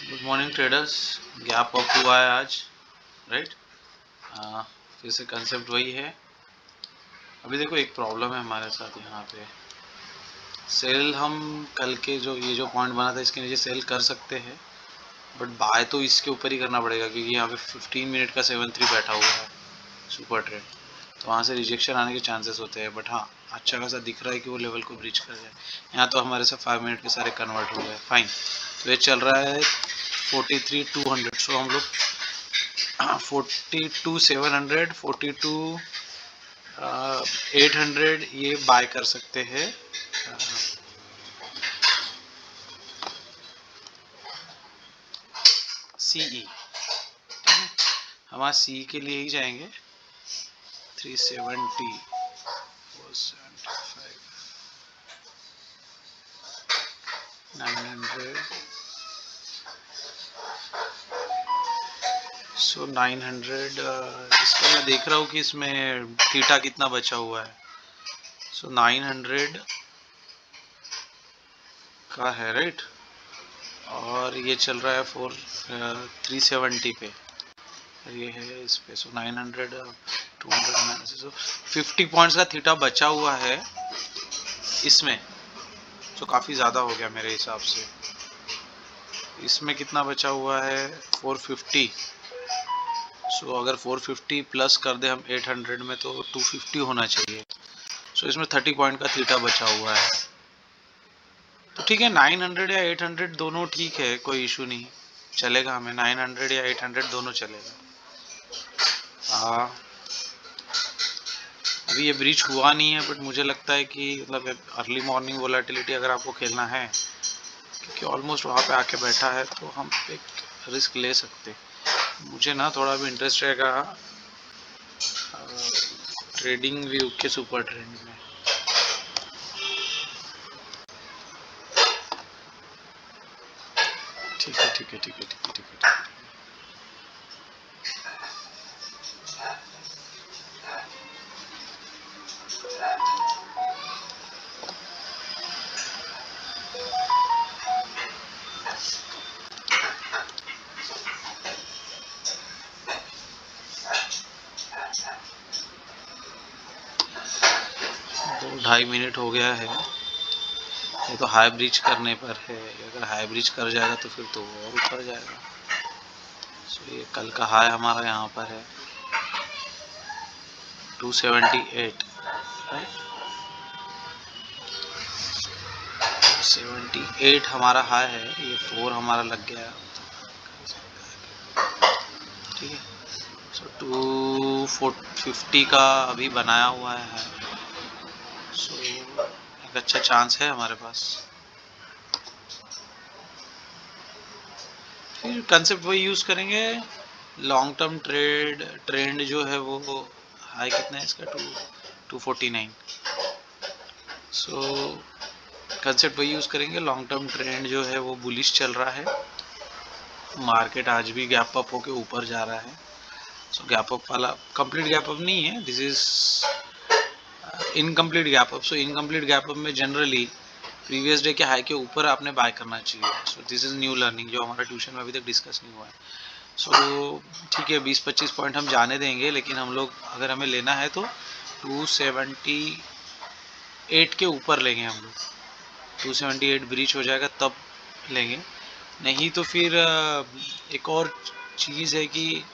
Good morning traders. Gap up हुआ है आज, राइट। फिर से कंसेप्ट वही है। अभी देखो एक प्रॉब्लम है हमारे साथ यहाँ पे। सेल हम कल के जो ये जो पॉइंट बना था इसके नीचे सेल कर सकते हैं, बट बाय तो इसके ऊपर ही करना पड़ेगा क्योंकि यहाँ पे 15 मिनट का 7-3 बैठा हुआ है सुपर ट्रेड, तो वहाँ से रिजेक्शन आने के चांसेस होते हैं। बट हाँ, अच्छा खासा दिख रहा है कि वो लेवल को ब्रीच कर जाए। यहाँ तो हमारे से 5 मिनट के सारे कन्वर्ट हो गए, फाइन। तो ये चल रहा है 43,200। सो हम लोग 42,700, 42,800 ये बाय कर सकते हैं। सीई हमारा सी के लिए ही जाएंगे। 370, 475, 900, सो 900। इसका मैं देख रहा हूँ कि इसमें थीटा कितना बचा हुआ है। सो 900 का है, राइट। और ये चल रहा है 370 पे, ये है इस पे। सो 900, 200, सो 50 पॉइंट्स का थीटा बचा हुआ है इसमें। तो काफ़ी ज़्यादा हो गया मेरे हिसाब से। इसमें कितना बचा हुआ है? 450। सो अगर 450 प्लस कर दे हम 800 में तो 250 होना चाहिए। सो इसमें 30 पॉइंट का थीटा बचा हुआ है। तो ठीक है, 900 या 800 दोनों ठीक है, कोई इशू नहीं, चलेगा हमें। 900 या 800 दोनों चलेगा। अभी ये ब्रीच हुआ नहीं है, बट मुझे लगता है कि मतलब अर्ली मॉर्निंग वोलेटिलिटी अगर आपको खेलना है, क्योंकि ऑलमोस्ट वहाँ पे आके बैठा है, तो हम एक रिस्क ले सकते। मुझे ना थोड़ा भी इंटरेस्ट रहेगा ट्रेडिंग व्यू के सुपर ट्रेंड में। ठीक है, ठीक है, ठीक है, ठीक है, ठीक है। 2-2.5 मिनट हो गया है। ये तो हाई ब्रीच करने पर है, अगर हाई ब्रीच कर जाएगा तो फिर तो और ऊपर जाएगा। सो ये कल का हाई हमारा यहाँ पर है 278, राइट। 78 हमारा हाई है, ये 4 हमारा लग गया, ठीक है। सो 250 का अभी बनाया हुआ है। सो एक अच्छा चांस है हमारे पास। फिर कंसेप्ट वही यूज़ करेंगे, लॉन्ग टर्म ट्रेंड जो है वो हाई कितना है इसका? 249। सो कंसेप्ट वही यूज़ करेंगे। लॉन्ग टर्म ट्रेंड जो है वो बुलिश चल रहा है। मार्केट आज भी गैप अप होके ऊपर जा रहा है। सो गैप अप वाला कंप्लीट गैप अप नहीं है, this is incomplete gap up. So incomplete gap up में जनरली प्रीवियस डे के हाई के ऊपर आपने बाय करना चाहिए। So this is new learning जो हमारा ट्यूशन में अभी तक डिस्कस नहीं हुआ है। सो ठीक है, 20-25 पॉइंट हम जाने देंगे, लेकिन हम लोग अगर हमें लेना है तो 278 के ऊपर लेंगे हम लोग। 278 ब्रीच हो जाएगा तब लेंगे, नहीं तो फिर एक और चीज़ है कि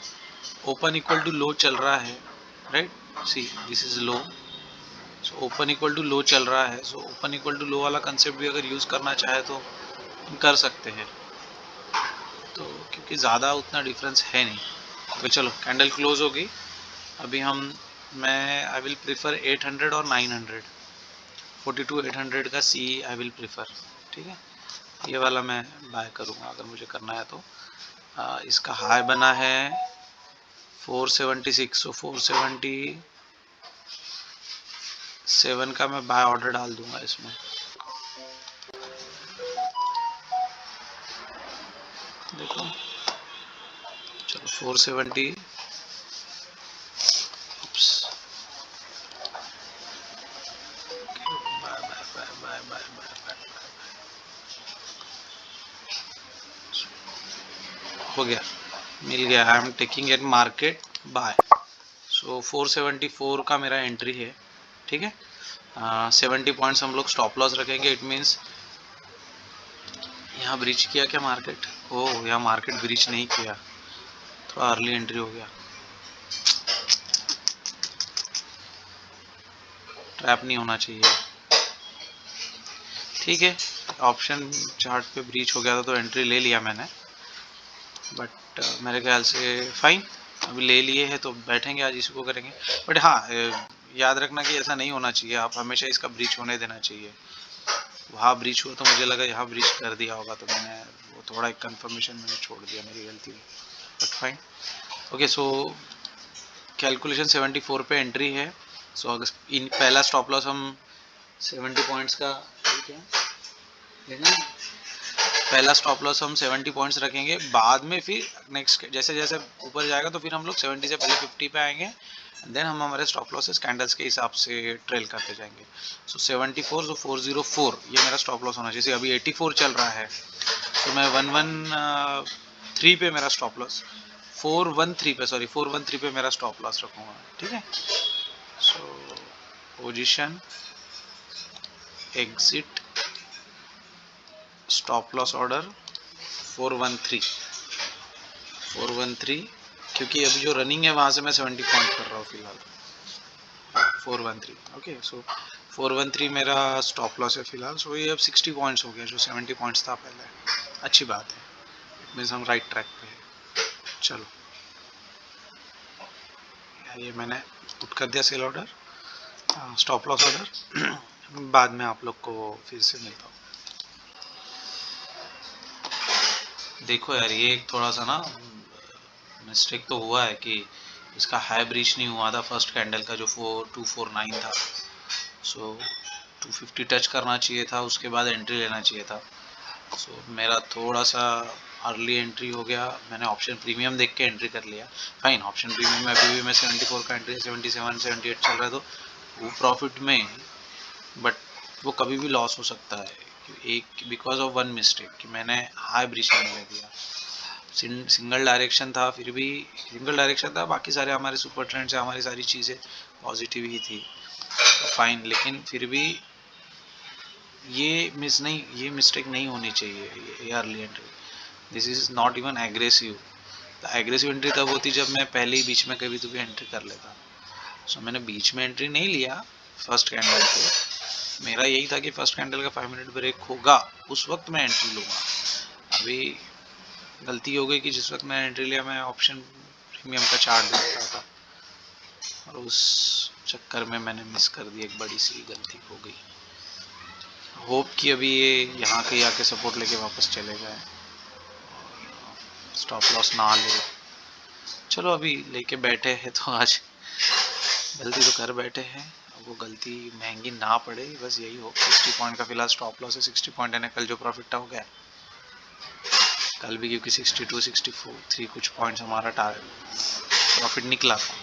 ओपन इक्वल टू लो चल रहा है, right. See this is low. So open equal to low चल रहा है। So open equal to low वाला कंसेप्ट भी अगर यूज़ करना चाहे तो कर सकते हैं, तो क्योंकि ज़्यादा उतना डिफरेंस है नहीं। तो चलो, कैंडल क्लोज हो गई। अभी मैं आई विल प्रीफर 800 और 900। 42,800 का सी आई विल प्रीफर, ठीक है। ये वाला मैं बाय करूँगा अगर मुझे करना है तो। इसका हाई बना है 476। सो 477 का मैं बाय ऑर्डर डाल दूंगा इसमें। देखो, चलो 470, buy buy buy buy buy buy buy. हो गया, मिल गया। I am taking at market buy. So 474 का मेरा एंट्री है, ठीक है। 70 पॉइंट्स हम लोग स्टॉप लॉस रखेंगे। इट मीन्स यहाँ ब्रीच किया क्या मार्केट? ओह, यहाँ मार्केट ब्रीच नहीं किया, थोड़ा अर्ली एंट्री हो गया। ट्रैप नहीं होना चाहिए, ठीक है। ऑप्शन चार्ट पे ब्रीच हो गया था तो एंट्री ले लिया मैंने, बट मेरे ख्याल से फाइन, अभी ले लिए हैं तो बैठेंगे, आज इसी को करेंगे। बट हाँ, याद रखना कि ऐसा नहीं होना चाहिए, आप हमेशा इसका ब्रीच होने देना चाहिए। वहाँ ब्रीच हुआ तो मुझे लगा यहाँ ब्रीच कर दिया होगा, तो मैंने वो थोड़ा एक कंफर्मेशन मैंने छोड़ दिया, मेरी गलती हुई, but fine. Okay, so calculation 74 पे एंट्री है। सो अगर इन पहला स्टॉप लॉस हम 70 पॉइंट्स का, ठीक है, पहला स्टॉप लॉस हम 70 पॉइंट्स रखेंगे। बाद में फिर नेक्स्ट जैसे जैसे ऊपर जाएगा तो फिर हम लोग 70 से पहले 50 पे आएंगे, देन हम हमारे स्टॉप लॉसेस कैंडल्स के हिसाब से ट्रेल करते जाएंगे। सो 74, सो 404 ये मेरा स्टॉप लॉस होना चाहिए। अभी 84 चल रहा है, तो मैं 113 पे मेरा स्टॉप लॉस, 413 पे मेरा स्टॉप लॉस रखूँगा, ठीक है। So position, exit, stop loss order 413, क्योंकि अभी जो रनिंग है वहाँ से मैं 70 पॉइंट कर रहा हूँ फिलहाल। 413, ओके। सो 413 मेरा स्टॉप लॉस है फिलहाल। सो ये अब 60 पॉइंट्स हो गया, जो 70 पॉइंट्स था पहले, अच्छी बात है, इट मीन्स हम राइट ट्रैक पे है। चलो, ये मैंने पुट कर दिया sell order, stop loss order. बाद में आप लोग को फिर से मिलता हूँ। देखो यार, ये एक थोड़ा सा ना मिस्टेक तो हुआ है कि इसका हाई ब्रीच नहीं हुआ था फर्स्ट कैंडल का, जो 4249 था। सो 250 टच करना चाहिए था, उसके बाद एंट्री लेना चाहिए था। सो मेरा थोड़ा सा अर्ली एंट्री हो गया, मैंने ऑप्शन प्रीमियम देख के एंट्री कर लिया। फाइन, ऑप्शन प्रीमियम में अभी भी मैं 74 का एंट्री, 77 78 चल रहा है, तो वो प्रॉफिट में, बट वो कभी भी लॉस हो सकता है, एक बिकॉज ऑफ वन मिस्टेक कि मैंने हाई ब्रीच नहीं ले दिया। सिंगल डायरेक्शन था, फिर भी सिंगल डायरेक्शन था, बाकी सारे हमारे सुपर ट्रेंड से हमारी सारी चीज़ें पॉजिटिव ही थी, तो फाइन। लेकिन फिर भी ये मिस्टेक नहीं होनी चाहिए, ये early entry, this is not even aggressive. तो एग्रेसिव एंट्री तब होती जब मैं पहले ही बीच में कभी तो भी एंट्री कर लेता। सो मैंने बीच में एंट्री नहीं लिया फर्स्ट कैंडल पे, मेरा यही था कि फर्स्ट कैंडल का 5 मिनट ब्रेक होगा उस वक्त मैं एंट्री लूँगा। अभी गलती हो गई कि जिस वक्त मैं एंट्री लिया मैं ऑप्शन प्रीमियम का चार्ट देख रहा था, और उस चक्कर में मैंने मिस कर दी, एक बड़ी सी गलती हो गई। होप कि अभी ये यहाँ के आके सपोर्ट लेके वापस चले जाए, स्टॉप लॉस ना ले। चलो, अभी लेके बैठे हैं तो आज गलती तो कर बैठे हैं, अब वो गलती महंगी ना पड़े, बस यही हो। 60 पॉइंट का फिलहाल स्टॉप लॉस है, 60 पॉइंट है, कल जो प्रॉफिट था हो गया कल भी, क्योंकि 62 64 कुछ पॉइंट्स हमारा प्रॉफिट निकला था।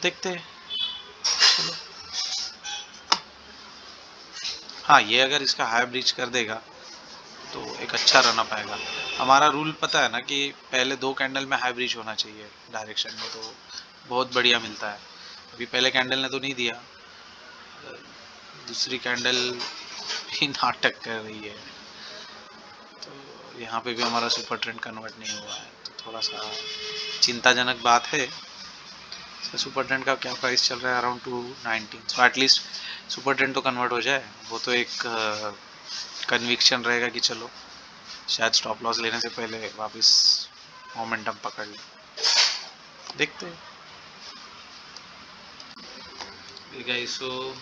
देखते हैं, चलो। हाँ, ये अगर इसका हाई ब्रीच कर देगा तो एक अच्छा रन अप आएगा। हमारा रूल पता है ना कि पहले 2 कैंडल में हाई ब्रीच होना चाहिए डायरेक्शन में, तो बहुत बढ़िया मिलता है। अभी पहले कैंडल ने तो नहीं दिया, दूसरी कैंडल भी नाटक कर रही है, तो यहाँ पे भी हमारा सुपर ट्रेंड कन्वर्ट नहीं हुआ है, तो थोड़ा सा चिंताजनक बात है। सुपर ट्रेंड का क्या प्राइस चल रहा है? Around 219। So at least super trend तो कन्वर्ट हो जाए, वो तो एक कन्विक्शन रहेगा कि चलो शायद स्टॉप लॉस लेने से पहले वापस मोमेंटम पकड़ ले। देखते हैं। गाइस, सो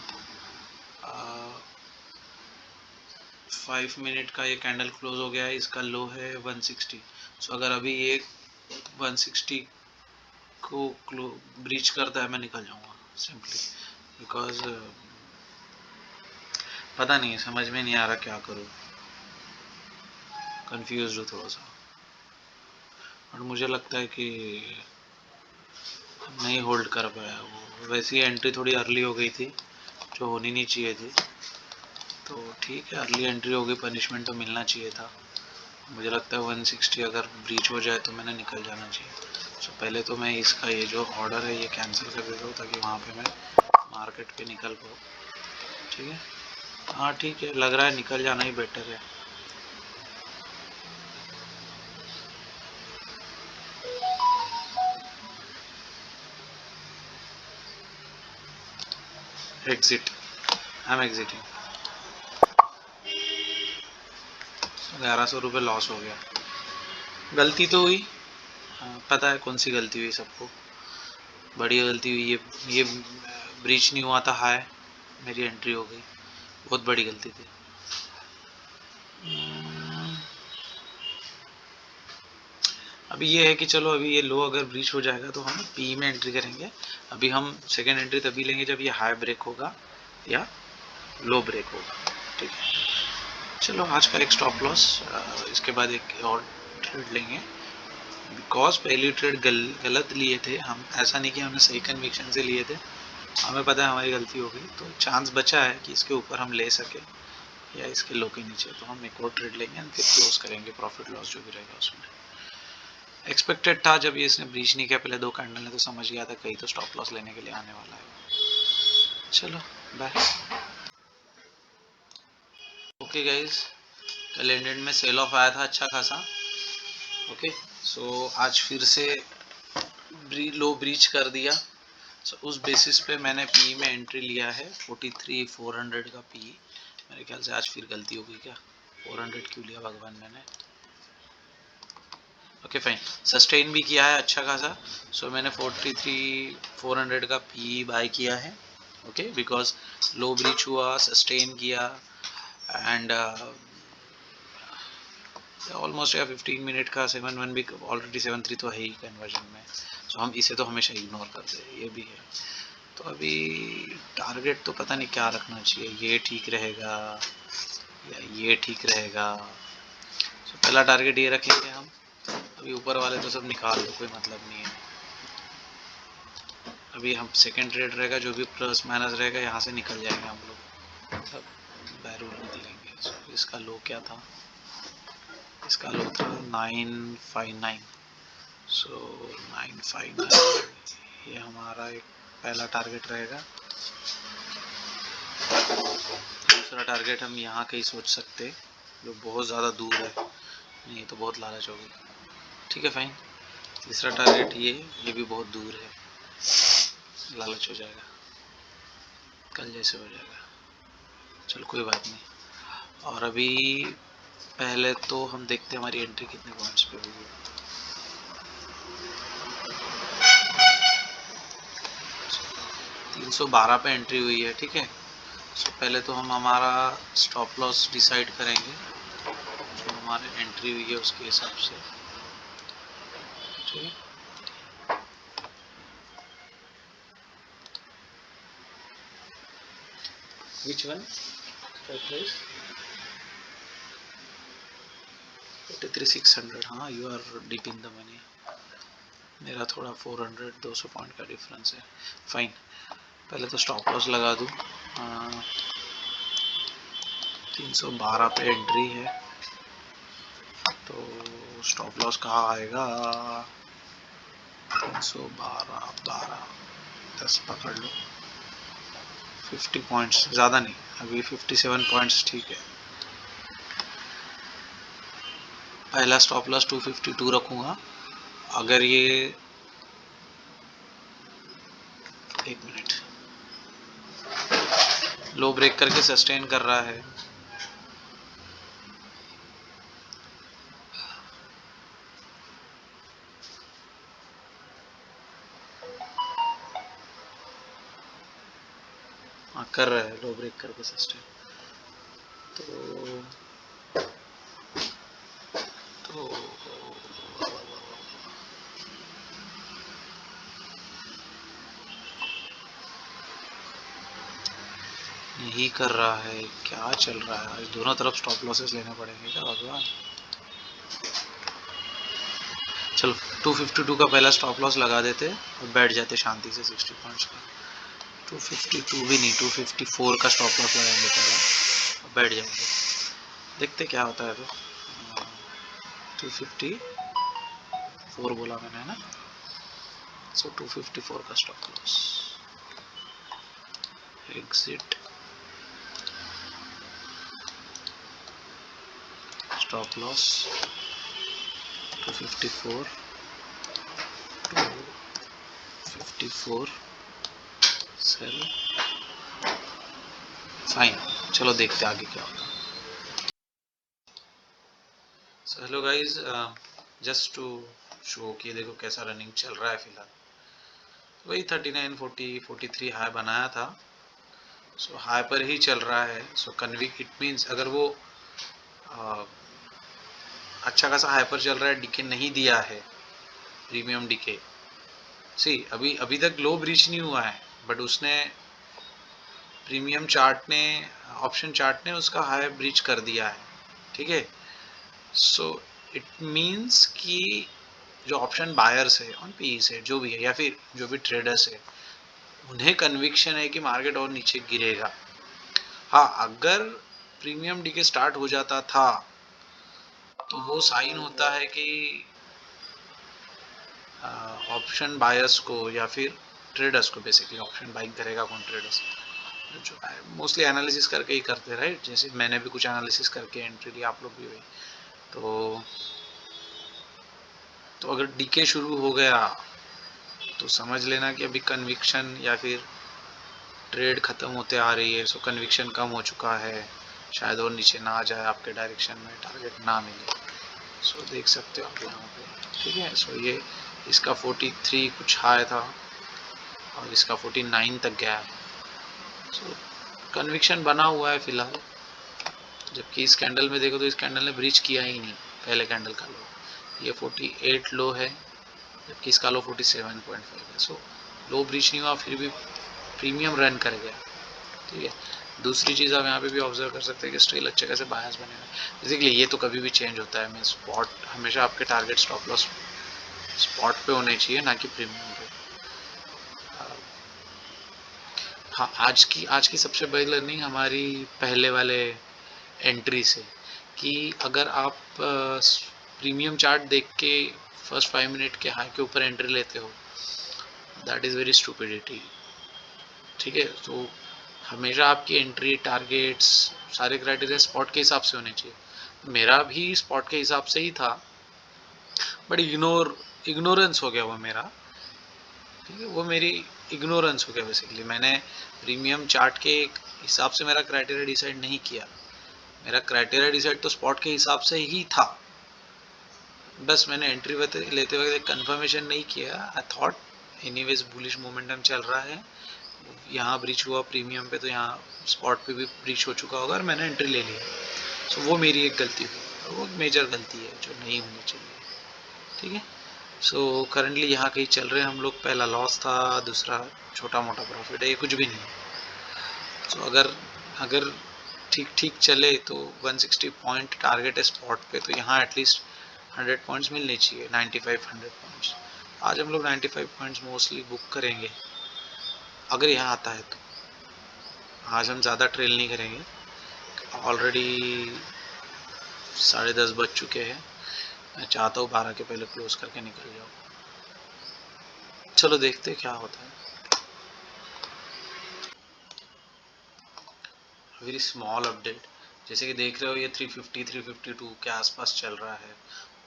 5 मिनट का ये कैंडल क्लोज हो गया है, इसका लो है 160। सो अगर अभी ये 160 को ब्रीच करता है, मैं निकल जाऊंगा सिंपली, बिकॉज पता नहीं, समझ में नहीं आ रहा क्या करूँ, कंफ्यूज हूँ थोड़ा सा, और मुझे लगता है कि नहीं होल्ड कर पाया वो। वैसी एंट्री थोड़ी अर्ली हो गई थी, जो होनी नहीं चाहिए थी, तो ठीक है, अर्ली एंट्री हो गई, पनिशमेंट तो मिलना चाहिए था, मुझे लगता है 160 अगर ब्रीच हो जाए तो मैंने निकल जाना चाहिए। तो पहले तो मैं इसका ये जो ऑर्डर है ये कैंसिल कर देता हूँ ताकि वहाँ पे मैं मार्केट पे निकल पाऊँ। ठीक है, हाँ ठीक है, लग रहा है निकल जाना ही बेटर है। Exit, I am exiting. 1100 रुपये लॉस हो गया। गलती तो हुई, पता है कौन सी गलती हुई सबको, बड़ी गलती हुई। ये ब्रीच नहीं हुआ था हाई, मेरी एंट्री हो गई, बहुत बड़ी गलती थी। अभी ये है कि चलो अभी ये लो अगर ब्रीच हो जाएगा तो हम पी में एंट्री करेंगे। अभी हम सेकेंड एंट्री तभी लेंगे जब ये हाई ब्रेक होगा या लो ब्रेक होगा। ठीक है, चलो आज का एक स्टॉप लॉस, इसके बाद एक और ट्रेड लेंगे। बिकॉज पहली ट्रेड गलत लिए थे हम, ऐसा नहीं कि हमने सही कन्विक्शन से लिए थे, हमें पता है हमारी गलती हो गई, तो चांस बचा है कि इसके ऊपर हम ले सके या इसके लो के नीचे। तो हम एक और ट्रेड लेंगे और फिर क्लोज करेंगे, प्रॉफिट लॉस जो भी रहेगा उसमें। एक्सपेक्टेड था जब ये इसने ब्रीच नहीं किया पहले 2 कैंडल ने, तो समझ गया था कहीं तो स्टॉप लॉस लेने के लिए आने वाला है। चलो बाय। ओके गाइज, कल एंडेड में सेल ऑफ आया था अच्छा खासा। ओके, सो आज फिर से लो ब्रीच कर दिया। सो उस बेसिस पे मैंने पी में एंट्री लिया है 43,400 का पी। मेरे ख्याल से आज फिर गलती हो गई क्या, 400 क्यों लिया भगवान मैंने। ओके फाइन, सस्टेन भी किया है अच्छा खासा। सो मैंने 43,400 का पी बाय किया है। ओके, बिकॉज लो ब्रीच हुआ, सस्टेन किया एंड ऑलमोस्ट या 15 मिनट का 7-1 भी ऑलरेडी 7-3 तो है ही कन्वर्जन में। सो हम इसे तो हमेशा इग्नोर करते हैं, ये भी है। तो अभी टारगेट तो पता नहीं क्या रखना चाहिए, ये ठीक रहेगा या ये ठीक रहेगा। सो पहला टारगेट ये रखेंगे हम। अभी ऊपर वाले तो सब निकाल दो, कोई मतलब नहीं है। अभी हम सेकेंड ट्रेड रहेगा, जो भी प्लस माइनस रहेगा यहाँ से निकल जाएंगे हम लोग, सब बैरूल निकलेंगे। सो इसका लो क्या था, इसका लो था 959। सो 959 ये हमारा एक पहला टारगेट रहेगा। दूसरा टारगेट हम यहाँ कहीं सोच सकते, जो बहुत ज़्यादा दूर है, नहीं तो बहुत लालच होगी। ठीक है फाइन, तीसरा टारगेट ये भी बहुत दूर है, लालच हो जाएगा, कल जैसे हो जाएगा। चलो कोई बात नहीं। और अभी पहले तो हम देखते हैं हमारी एंट्री कितने पॉइंट्स पे हुई। 312 पे एंट्री हुई है। ठीक है, तो पहले तो हम हमारा स्टॉप लॉस डिसाइड करेंगे, जो हमारी एंट्री हुई है उसके हिसाब से। ठीक है, विच वन 43,600। हाँ, you are deep in the money. मेरा थोड़ा 400-200 पॉइंट का डिफरेंस है। फाइन, पहले तो स्टॉप लॉस लगा दूँ। 312 पे एंट्री है, तो स्टॉप लॉस कहाँ आएगा, 312, 12, 10 पकड़ लो। 50 पॉइंट्स, ज़्यादा नहीं, अभी 57 पॉइंट्स ठीक है। पहला स्टॉप लॉस 252 रखूँगा। अगर ये एक मिनट लो ब्रेक करके सस्टेन कर रहा है, हाँ कर रहा है लो ब्रेक करके सस्टेन, तो नहीं कर रहा है, क्या चल रहा है। आज दोनों तरफ स्टॉप लॉसेस लेने पड़ेंगे क्या भगवान। चलो 252 का पहला स्टॉप लॉस लगा देते और बैठ जाते शांति से 60 पॉइंट्स का। 252 भी नहीं, 254 का स्टॉप लॉस लगाएंगे पहला और बैठ जाएंगे, देखते क्या होता है। तो 254 बोला मैंने ना, सो 254 का stop loss, exit, stop loss 254, 254 sell, fine. चलो देखते आगे क्या होता है। So hello guys, just to show कि देखो कैसा रनिंग चल रहा है फिलहाल। वही 39, 40, 43 हाई बनाया था, सो हाई पर ही चल रहा है। सो कन्विक इट मीन्स अगर वो अच्छा खासा हाई पर चल रहा है, डीके नहीं दिया है, प्रीमियम डीके, सी अभी तक लो ब्रीच नहीं हुआ है, बट उसने प्रीमियम चार्ट ने, ऑप्शन चार्ट ने उसका हाई ब्रीच कर दिया है, ठीक है। सो इट मीन्स कि जो ऑप्शन बायर्स है ऑन पी से, जो भी है, या फिर जो भी ट्रेडर्स है, उन्हें कन्विक्शन है कि मार्केट और नीचे गिरेगा। हाँ, अगर प्रीमियम डीके स्टार्ट हो जाता था तो वो साइन होता है कि ऑप्शन बायर्स को या फिर ट्रेडर्स को, बेसिकली ऑप्शन बाइंग करेगा कौन, ट्रेडर्स, जो मोस्टली एनालिसिस करके ही करते हैं, राइट। जैसे मैंने भी कुछ एनालिसिस करके एंट्री ली, आप लोग भी हुई। तो अगर डीके शुरू हो गया तो समझ लेना कि अभी कन्विक्शन या फिर ट्रेड ख़त्म होते आ रही है। सो कन्विक्शन कम हो चुका है, शायद और नीचे ना आ जाए, आपके डायरेक्शन में टारगेट ना मिले। सो देख सकते हो आप यहाँ पे, ठीक है। सो ये इसका 43 कुछ हाई था और इसका 49 तक गया है। सो कन्विक्शन बना हुआ है फिलहाल, जबकि इस कैंडल में देखो तो इस कैंडल ने ब्रीच किया ही नहीं पहले कैंडल का लो। ये 48 लो है, जबकि इसका लो 47.5 है। सो लो ब्रीच नहीं हुआ, फिर भी प्रीमियम रन कर गया, ठीक है। दूसरी चीज़ आप यहाँ पे भी ऑब्जर्व कर सकते हैं कि स्ट्रेल अच्छे कैसे बायस बनेगा। बेसिकली ये तो कभी भी चेंज होता है, मैं स्पॉट हमेशा आपके टारगेट स्टॉप लॉस स्पॉट पे होने चाहिए, ना कि प्रीमियम पे। हाँ, आज की सबसे बड़ी लर्निंग हमारी पहले वाले एंट्री से, कि अगर आप प्रीमियम चार्ट देख के फर्स्ट 5 मिनट के हाई के ऊपर एंट्री लेते हो, दैट इज़ वेरी स्टूपिडिटी, ठीक है। तो हमेशा आपकी एंट्री, टारगेट्स, सारे क्राइटेरिया स्पॉट के हिसाब से होने चाहिए। मेरा भी स्पॉट के हिसाब से ही था, बट इग्नोरेंस हो गया वो मेरा, ठीक है। वो मेरी इग्नोरेंस हो गया बेसिकली। मैंने प्रीमियम चार्ट के हिसाब से मेरा क्राइटेरिया डिसाइड नहीं किया, मेरा क्राइटेरिया डिसाइड तो स्पॉट के हिसाब से ही था। बस मैंने एंट्री लेते वक्त कंफर्मेशन नहीं किया। I thought anyways bullish momentum चल रहा है, यहाँ ब्रीच हुआ प्रीमियम पे तो यहाँ स्पॉट पे भी ब्रीच हो चुका होगा और मैंने एंट्री ले लिया। सो वो मेरी एक गलती हुई, वो मेजर गलती है जो नहीं होनी चाहिए, ठीक है। सो करंटली यहाँ कहीं चल रहे हैं हम लोग, पहला लॉस था, दूसरा छोटा मोटा प्रॉफिट है, ये कुछ भी नहीं। सो अगर ठीक ठीक चले तो 160 पॉइंट टारगेट है स्पॉट पे, तो यहाँ एटलीस्ट 100 पॉइंट्स मिलने चाहिए, 95 100 पॉइंट्स। आज हम लोग 95 पॉइंट्स मोस्टली बुक करेंगे अगर यहाँ आता है तो। आज हम ज़्यादा ट्रेल नहीं करेंगे, ऑलरेडी 10:30 बज चुके हैं। मैं चाहता हूँ 12 के पहले क्लोज करके निकल जाऊँ। चलो देखते क्या होता है। वेरी स्मॉल अपडेट, जैसे कि देख रहे हो ये 350 352 के आसपास चल रहा है,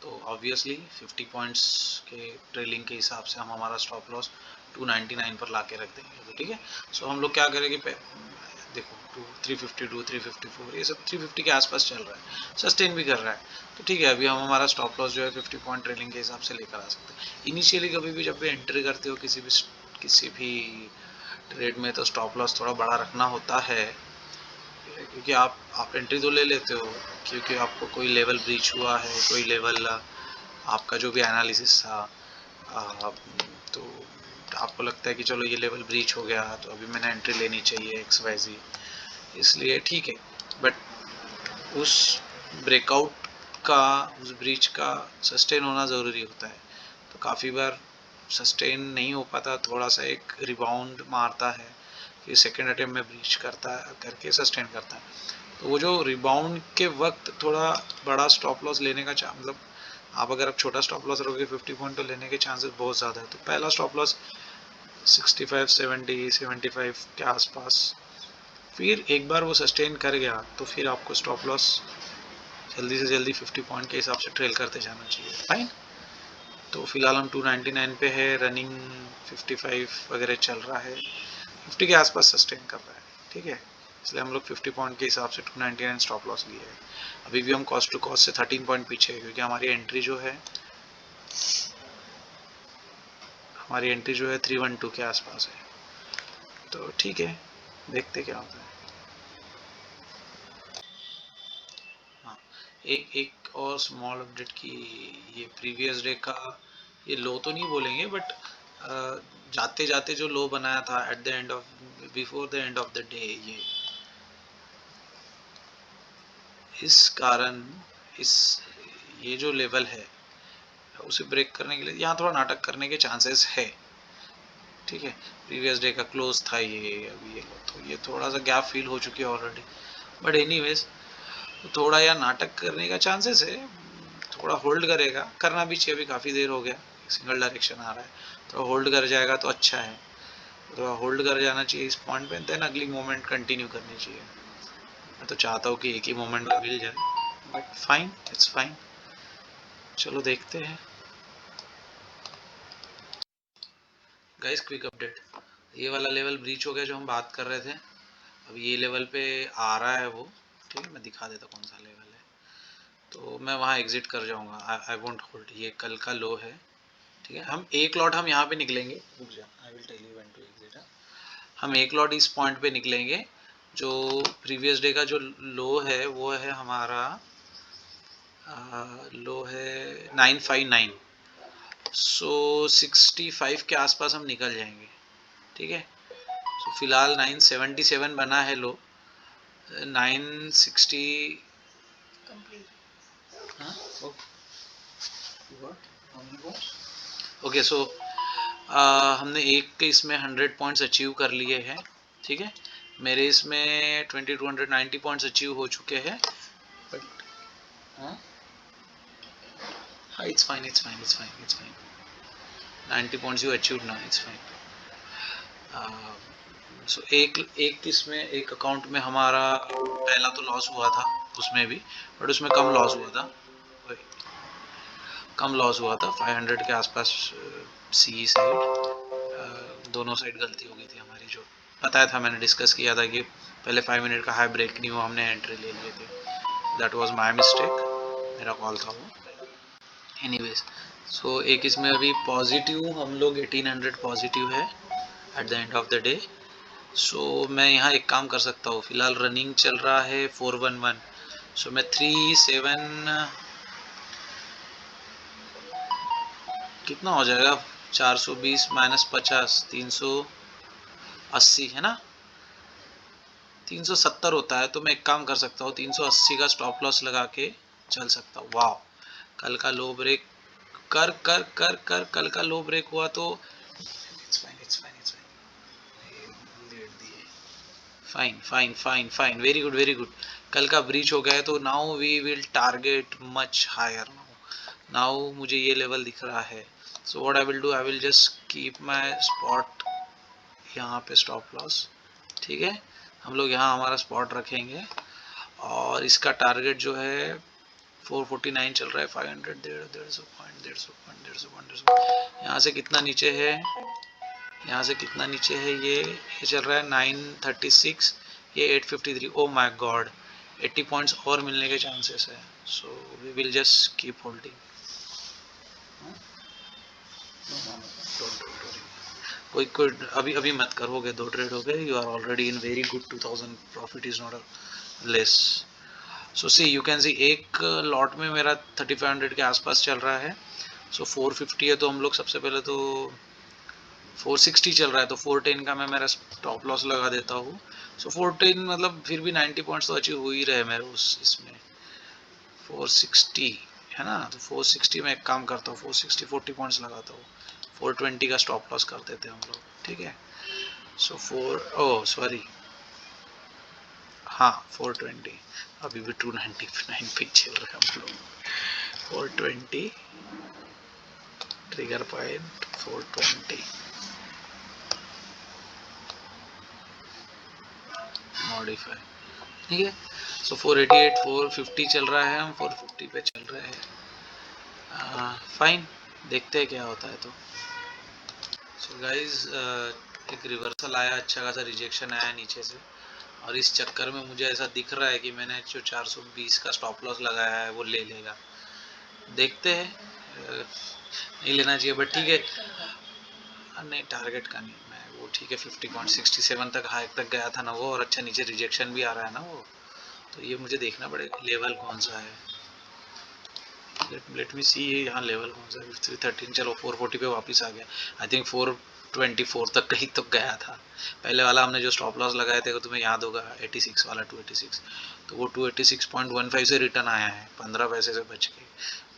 तो ऑब्वियसली 50 पॉइंट्स के ट्रेलिंग के हिसाब से हम हमारा स्टॉप लॉस 299 पर ला के रख देंगे, ठीक है। सो हम लोग क्या करेंगे, देखो 352 354 ये सब 350 के आसपास चल रहा है, सस्टेन भी कर रहा है, तो ठीक है। अभी हम हमारा स्टॉप लॉस जो है 50 पॉइंट ट्रेलिंग के हिसाब से लेकर आ सकते हैं। इनिशियली कभी भी जब भी एंट्री करते हो किसी भी ट्रेड में, तो स्टॉप लॉस थोड़ा बड़ा रखना होता है, क्योंकि आप एंट्री तो ले लेते हो क्योंकि आपको कोई लेवल ब्रीच हुआ है, कोई लेवल आपका जो भी एनालिसिस था, तो आपको लगता है कि चलो ये लेवल ब्रीच हो गया तो अभी मैंने एंट्री लेनी चाहिए XYZ, इसलिए ठीक है। बट उस ब्रेकआउट का, उस ब्रीच का सस्टेन होना ज़रूरी होता है, तो काफ़ी बार सस्टेन नहीं हो पाता, थोड़ा सा एक रिबाउंड मारता है, फिर सेकेंड अटेम्प्ट में ब्रीच करके सस्टेन करता है। तो वो जो रिबाउंड के वक्त थोड़ा बड़ा स्टॉप लॉस लेने का मतलब आप अगर आप छोटा स्टॉप लॉस रखोगे 50 पॉइंट तो लेने के चांसेस बहुत ज़्यादा है। तो पहला स्टॉप लॉस 65, 70, 75 के आसपास। फिर एक बार वो सस्टेन कर गया तो फिर आपको स्टॉप लॉस जल्दी से जल्दी 50 पॉइंट के हिसाब से ट्रेल करते जाना चाहिए। फाइन। तो फिलहाल हम 299 पे है, रनिंग 55 वगैरह चल रहा है, 50 के आसपास सस्टेन कर रहा है। ठीक है, इसलिए हम लोग 50 पॉइंट के हिसाब से 299 स्टॉप लॉस लिए है। अभी भी हम कॉस्ट टू कॉस्ट से 13 पॉइंट पीछे है, क्योंकि हमारी एंट्री जो है 312 के आसपास है। तो ठीक है, देखते क्या होता है। हाँ, एक और स्मॉल अपडेट की, ये प्रीवियस डे का ये लो तो नहीं बोलेंगे, बट जाते जाते जो लो बनाया था eight the end of, before the end of the day, ये इस कारण ये जो लेवल है उसे ब्रेक करने के लिए यहाँ थोड़ा नाटक करने के चांसेस है। ठीक है, प्रीवियस डे का क्लोज था ये, अभी ये लो, तो ये थोड़ा सा गैप फील हो चुकी है ऑलरेडी, बट एनीवेज थोड़ा यार नाटक करने का चांसेस है। थोड़ा होल्ड करेगा, करना भी चाहिए, अभी काफ़ी देर हो गया, सिंगल डायरेक्शन आ रहा है, तो होल्ड कर जाएगा तो अच्छा है, तो होल्ड कर जाना चाहिए इस पॉइंट पे, देन अगली मोमेंट कंटिन्यू करनी चाहिए। मैं तो चाहता हूँ कि एक ही मोमेंट में मिल जाए, बट फाइन, इट्स फाइन, चलो देखते हैं। गाइस क्विक अपडेट, ये वाला लेवल ब्रीच हो गया जो हम बात कर रहे थे, अब ये लेवल पे आ रहा है वो। ठीक है, मैं दिखा देता कौन सा लेवल है, तो मैं वहाँ एग्जिट कर जाऊँगा, आई वोंट होल्ड, ये कल का लो है। ठीक है, हम एक लॉट हम यहाँ पे निकलेंगे, रुक जा, I will tell you when to exit. हम एक लॉट इस पॉइंट पे निकलेंगे, जो प्रीवियस डे का जो लो है वो है हमारा, लो है 959, सो 65 के आसपास हम निकल जाएंगे। ठीक है, सो फिलहाल 977 बना है लो, 960 ओके। सो हमने एक इसमें 100 पॉइंट्स अचीव कर लिए हैं। ठीक है, मेरे इसमें 2290 पॉइंट्स अचीव हो चुके हैं, बट हाँ it's fine, it's fine, it's fine, it's fine, 90 points you achieve ना, इट्स फाइन। सो एक इसमें एक अकाउंट में हमारा पहला तो लॉस हुआ था उसमें भी, बट उसमें कम लॉस हुआ था, कम लॉस हुआ था 500 के आसपास, सी साइड, दोनों साइड गलती हो गई थी हमारी, जो बताया था मैंने, डिस्कस किया था कि पहले 5 मिनट का हाई ब्रेक नहीं हुआ, हमने एंट्री ले लिए थे, दैट वाज माय मिस्टेक, मेरा कॉल था वो। एनीवेज, सो एक इसमें अभी पॉजिटिव हम लोग 1800 पॉजिटिव है at the end of the day. So मैं यहाँ एक काम कर सकता हूँ, फिलहाल रनिंग चल रहा है 411, सो मैं 37 कितना हो जाएगा, 420 माइनस 50, 380 है ना, 370 होता है, तो मैं एक काम कर सकता हूँ, 380 का स्टॉप लॉस लगा के चल सकता हूँ। वाह, कल का लो ब्रेक कर कर कर कर कल का लो ब्रेक हुआ तो fine fine fine fine, very good very good, कल का ब्रीच हो गया है, तो now we will target much higher. Now मुझे ये लेवल दिख रहा है, so what I will do, I will just keep my spot यहाँ पे स्टॉप लॉस। ठीक है, हम लोग यहाँ हमारा स्पॉट रखेंगे, और इसका टारगेट जो है 449 चल रहा है, 500, 150 पॉइंट, 150 पॉइंट, 150, यहाँ से कितना नीचे है, यहाँ से कितना नीचे है, ये चल रहा है 936, ये 853, ओ माय गॉड, 80 पॉइंट्स और मिलने के चांसेस है, so we will just keep holding. कोई कोई अभी अभी मत कर, हो गए 2 ट्रेड हो गए, you are already in very good 2000 profit is not a less. So see you can see, एक लॉट में मेरा 3500 के आसपास चल रहा है, सो 450 है, तो हम लोग सबसे पहले तो 460 चल रहा है, तो 410 का मैं मेरा स्टॉप लॉस लगा देता हूँ। सो 410 मतलब फिर भी 90 पॉइंट्स तो अचीव हो ही रहे मेरे उस इसमें, 460 है ना, तो 460 में एक काम करता हूँ, 460 40 पॉइंट्स लगाता हूँ, 420 का स्टॉप लॉस कर देते हैं हम लोग। ठीक है, सो 4 सॉरी, हाँ 420, अभी भी 299 पे चल रहे हैं हम लोग। 420 ट्रिगर पॉइंट 420 मॉडिफाई, ठीक है। सो 488 450 चल रहा है, हम 450 पे चल रहे हैं। फाइन, देखते हैं क्या होता है। तो सो गाइज एक रिवर्सल आया, अच्छा खासा रिजेक्शन आया नीचे से, और इस चक्कर में मुझे ऐसा दिख रहा है कि मैंने जो 420 का स्टॉप लॉस लगाया है वो ले लेगा। देखते हैं, नहीं लेना चाहिए बट ठीक है। नहीं, टारगेट का नहीं, मैं वो ठीक है 50.67 तक हाई तक गया था ना वो, और अच्छा नीचे रिजेक्शन भी आ रहा है ना वो, तो ये मुझे देखना पड़ेगा लेवल कौन सा है। लेट मी सी यहाँ लेवल कौन सा है। 313, चलो 440 पे वापस आ गया। आई थिंक 424 तक कहीं तो गया था। पहले वाला हमने जो स्टॉप लॉस लगाए थे वो तुम्हें याद होगा, 86 वाला 286, तो वो 286.15 से रिटर्न आया है 15 पैसे से बच के।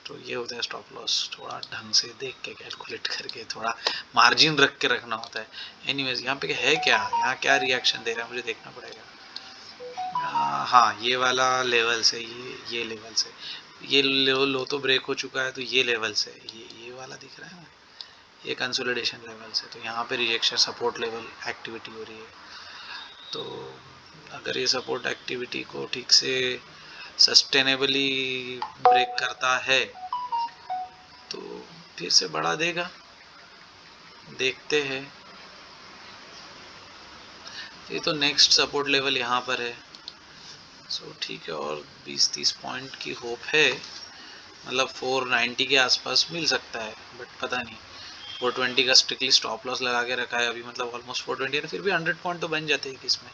तो ये होता है स्टॉप लॉस, थोड़ा ढंग से देख के कैलकुलेट करके, थोड़ा मार्जिन रख के रखना होता है। एनीवेज यहाँ पे है क्या, यहाँ क्या रिएक्शन दे रहा है मुझे देखना पड़ेगा। हाँ, ये वाला लेवल से, ये लेवल से, ये लो तो ब्रेक हो चुका है, तो ये लेवल से ये वाला दिख रहा है ना, ये कंसोलिडेशन लेवल से, तो यहाँ पे रिजेक्शन सपोर्ट लेवल एक्टिविटी हो रही है। तो अगर ये सपोर्ट एक्टिविटी को ठीक से सस्टेनेबली ब्रेक करता है तो फिर से बढ़ा देगा, देखते हैं। ये तो नेक्स्ट सपोर्ट लेवल यहाँ पर है, सो ठीक है, और 20-30 पॉइंट की होप है, मतलब 490 के आसपास मिल सकता है, बट पता नहीं। 420 का स्ट्रिक्टली स्टॉप लॉस लगा के रखा है अभी, मतलब ऑलमोस्ट 420 है, फिर भी 100 पॉइंट तो बन जाते हैं इसमें।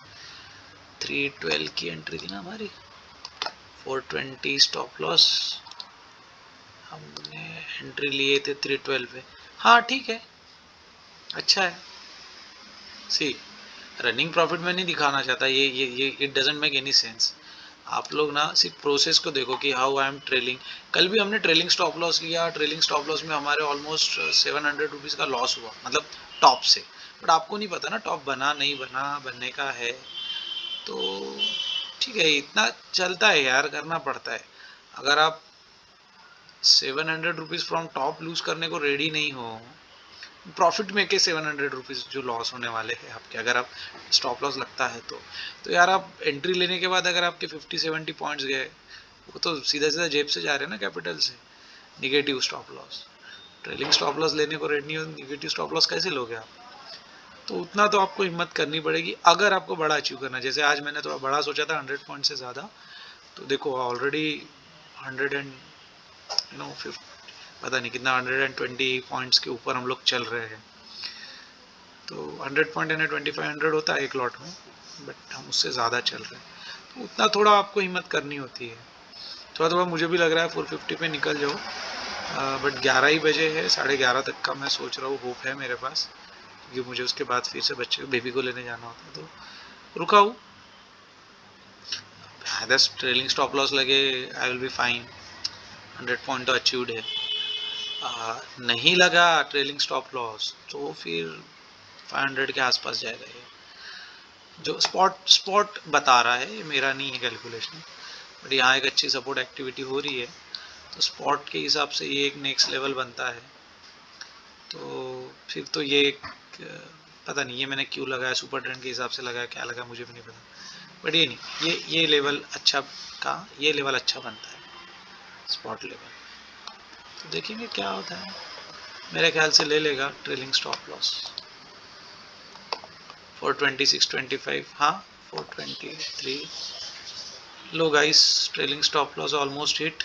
312 की एंट्री थी ना हमारी, 420 स्टॉप लॉस, हमने एंट्री लिए थे 312 पे। हाँ ठीक है, अच्छा है। सी, रनिंग प्रॉफिट में नहीं दिखाना चाहता, ये it doesn't make any sense. आप लोग ना सिर्फ प्रोसेस को देखो कि हाउ आई एम ट्रेलिंग। कल भी हमने ट्रेलिंग स्टॉप लॉस लिया, ट्रेलिंग स्टॉप लॉस में हमारे ऑलमोस्ट 700 रुपीज़ का लॉस हुआ, मतलब टॉप से। बट आपको नहीं पता ना टॉप बना नहीं बना, बनने का है तो ठीक है, इतना चलता है यार, करना पड़ता है। अगर आप 700 रुपीज़ फ्रॉम टॉप लूज करने को रेडी नहीं हो, प्रॉफिट में के 700 रुपीज़ जो लॉस होने वाले हैं आपके, अगर आप स्टॉप लॉस लगता है तो यार आप एंट्री लेने के बाद अगर आपके 50-70 पॉइंट्स गए, वो तो सीधा सीधा जेब से जा रहे हैं ना, कैपिटल से। Negative stop loss, trailing stop loss लेने को रेडी नहीं हो, निगेटिव स्टॉप लॉस कैसे लोगे आप? तो उतना तो आपको हिम्मत करनी पड़ेगी अगर आपको बड़ा अचीव करना है। जैसे आज मैंने थोड़ा बड़ा सोचा था 100 पॉइंट से ज़्यादा, तो देखो ऑलरेडी 100 एंड पता नहीं कितना 120 पॉइंट्स के ऊपर हम लोग चल रहे हैं। तो 100 पॉइंट यानी 2500 होता है एक लॉट में, बट हम उससे ज़्यादा चल रहे हैं, तो उतना थोड़ा आपको हिम्मत करनी होती है। थोड़ा थोड़ा मुझे भी लग रहा है 450 पे निकल जाओ, बट 11 ही बजे है, 11:30 तक का मैं सोच रहा हूँ, होप है मेरे पास, क्योंकि मुझे उसके बाद फिर से बच्चे बेबी को लेने जाना होता है, तो रुका हूँ। दस ट्रेलिंग स्टॉप लॉस लगे, I will be fine, 100 point तो अचीव्ड है। नहीं लगा ट्रेलिंग स्टॉप लॉस तो फिर 500 के आसपास जाएगा ये, जो स्पॉट बता रहा है, ये मेरा नहीं है कैलकुलेशन, बट यहाँ एक अच्छी सपोर्ट एक्टिविटी हो रही है, तो स्पॉट के हिसाब से ये एक नेक्स्ट लेवल बनता है। तो फिर तो ये एक पता नहीं ये मैंने क्यों लगाया, सुपर ट्रेंड के हिसाब से लगाया, क्या लगा मुझे भी नहीं पता, बट ये नहीं, ये लेवल अच्छा का, ये लेवल अच्छा बनता है स्पॉट लेवल। तो देखेंगे क्या होता है, मेरे ख्याल से ले लेगा ट्रेलिंग स्टॉप लॉस 426.25, हाँ 423। लो guys, trailing stop loss almost hit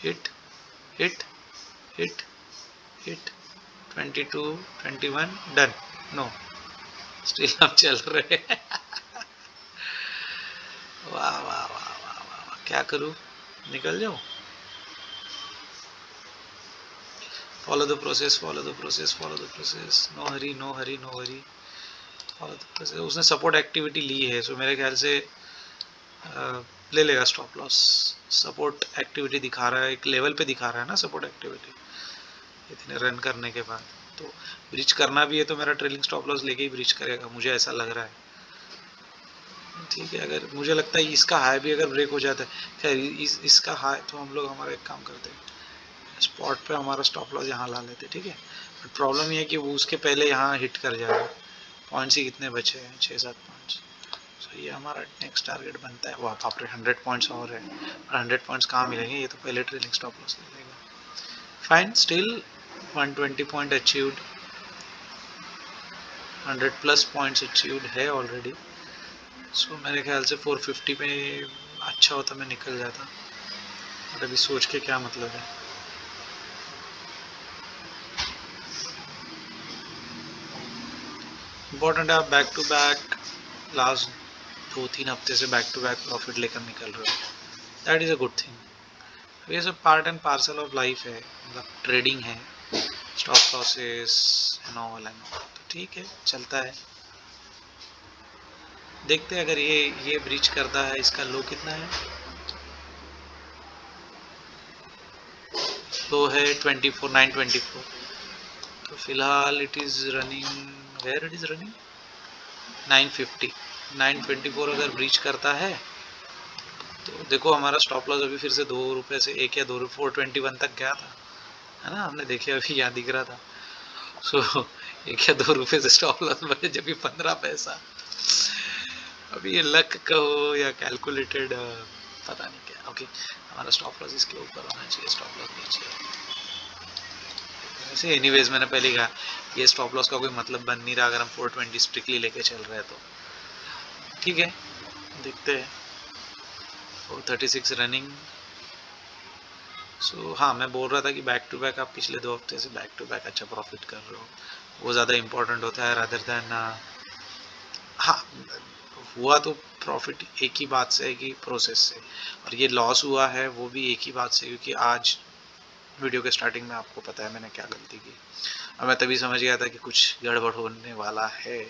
hit hit hit hit 22 21 done. No, still हम चल रहे हैं। वाह वाह वाह वाह वाह, क्या करूँ, निकल जाऊँ? Follow the process, follow the process, follow the process, no hurry no hurry no hurry, follow the process. उसने सपोर्ट एक्टिविटी ली है, सो मेरे ख्याल से ले लेगा स्टॉप लॉस। सपोर्ट एक्टिविटी दिखा रहा है, एक लेवल पे दिखा रहा है ना सपोर्ट एक्टिविटी, इतने रन करने के बाद। तो ब्रिज करना भी है तो मेरा ट्रेलिंग स्टॉप लॉस लेके ही ब्रिज करेगा, मुझे ऐसा लग रहा है। ठीक है, अगर मुझे लगता है इसका हाई भी अगर ब्रेक हो जाता है, खैर इसका हाई तो हम लोग हमारा एक काम करते हैं, स्पॉट पे हमारा स्टॉप लॉस यहाँ ला लेते, ठीक है। बट प्रॉब्लम ये है कि वो उसके पहले यहाँ हिट कर जाएगा। पॉइंट्स ही कितने बचे हैं, 6-7 पॉइंट्स। सो ये हमारा नेक्स्ट टारगेट बनता है। वाह बाप रे, 100 पॉइंट्स और है, और 100 पॉइंट्स कहाँ मिलेंगे, ये तो पहले ट्रेलिंग स्टॉप लॉस ले लेगा। Fine, still 120 point achieved, 100 plus points achieved है ऑलरेडी। सो मेरे ख्याल से 450 पे अच्छा होता मैं निकल जाता, और अभी सोच के क्या मतलब है। इम्पोर्टेंट है आप बैक टू बैक लास्ट 2-3 हफ्ते से बैक टू बैक प्रॉफिट लेकर निकल रहे हो, that is a good thing. ये सब part and parcel of life है, मतलब ट्रेडिंग है, स्टॉप लॉसेस एंड ऑल, तो ठीक है, चलता है। देखते हैं अगर ये ब्रीच करता है, इसका लो कितना है, लो है 24,924। तो फिलहाल it is running, where it is running 950, 924 अगर ब्रीच करता है तो देखो हमारा स्टॉप लॉस अभी फिर से 2 रुपये से 1 या 2 रुपये 421 तक गया था, है ना, हमने देखे अभी यहाँ दिख रहा था। सो 1 या 2 रुपये से स्टॉप लॉस बने जब भी 15 पैसा। अभी ये लक कहो या कैलकुलेटेड, पता नहीं क्या। ओके, हमारा स्टॉप लॉस इसके ऊपर होना चाहिए, स्टॉप लॉस नीचे। वैसे एनीवेज मैंने पहले कहा ये स्टॉप लॉस का कोई मतलब बन नहीं रहा अगर हम 420 स्ट्रिक्टली लेके चल रहे हैं तो, ठीक है, देखते हैं। 436 रनिंग। सो हाँ, मैं बोल रहा था कि बैक टू बैक आप पिछले 2 हफ्ते से बैक टू बैक अच्छा प्रॉफिट कर रहे हो, वो ज़्यादा इम्पोर्टेंट होता है रादर दैन। हाँ, हुआ तो प्रॉफिट एक ही बात से है कि प्रोसेस से, और ये लॉस हुआ है वो भी एक ही बात से, क्योंकि आज वीडियो के स्टार्टिंग में आपको पता है मैंने क्या गलती की, और मैं तभी समझ गया था कि कुछ गड़बड़ होने वाला है।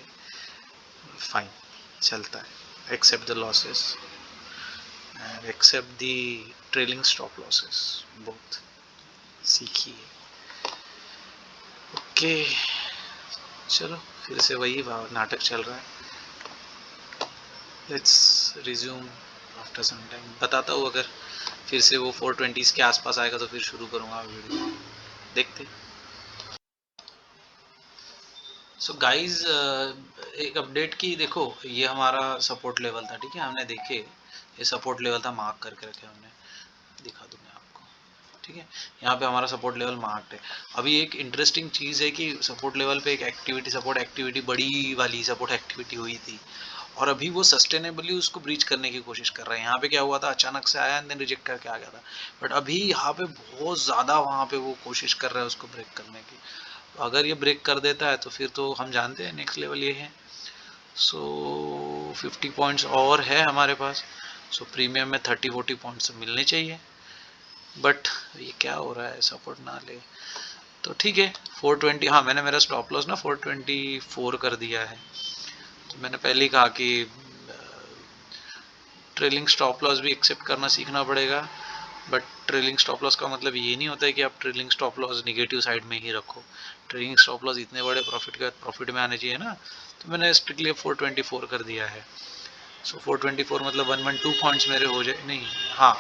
फाइन, चलता है, accept the losses and accept the trailing stop losses, both सीखिए। ओके, चलो फिर से वही नाटक चल रहा है। Let's resume after some time. बताता हूँ अगर फिर से वो 420 के आसपास आएगा तो फिर शुरू करूँगा वीडियो, देखते। सो गाइज, एक अपडेट की, देखो ये हमारा सपोर्ट लेवल था, ठीक है, हमने देखे ये सपोर्ट लेवल था, मार्क करके रखे हमने, दिखा दूँ मैं आपको, ठीक है, यहाँ पे हमारा सपोर्ट लेवल मार्क्ड है। अभी एक इंटरेस्टिंग चीज़ है कि सपोर्ट लेवल पे एक एक्टिविटी, सपोर्ट एक्टिविटी, बड़ी वाली सपोर्ट एक्टिविटी हुई थी, और अभी वो सस्टेनेबली उसको ब्रीच करने की कोशिश कर रहे हैं। यहाँ पे क्या हुआ था, अचानक से आया एंड देन रिजेक्ट करके आ गया था, बट अभी यहाँ पे बहुत ज़्यादा वहाँ पे वो कोशिश कर रहा है उसको ब्रेक करने की। तो अगर ये ब्रेक कर देता है तो फिर तो हम जानते हैं नेक्स्ट लेवल ये है। सो 50 पॉइंट्स और है हमारे पास, सो प्रीमियम में 30-40 पॉइंट्स मिलने चाहिए, बट ये क्या हो रहा है, सपोर्ट ना ले तो ठीक है। 420, हाँ मैंने मेरा स्टॉप लॉस ना 424 कर दिया है, तो मैंने पहले ही कहा कि ट्रेलिंग स्टॉप लॉस भी एक्सेप्ट करना सीखना पड़ेगा, बट ट्रेलिंग स्टॉप लॉस का मतलब ये नहीं होता है कि आप trailing stop loss negative side में ही रखो। ट्रेलिंग स्टॉप लॉस इतने बड़े प्रॉफिट के बाद प्रॉफिट में आने चाहिए ना, तो मैंने स्ट्रिक्टली 424 कर दिया है। सो 424 मतलब 112 पॉइंट्स मेरे हो जाए, नहीं हाँ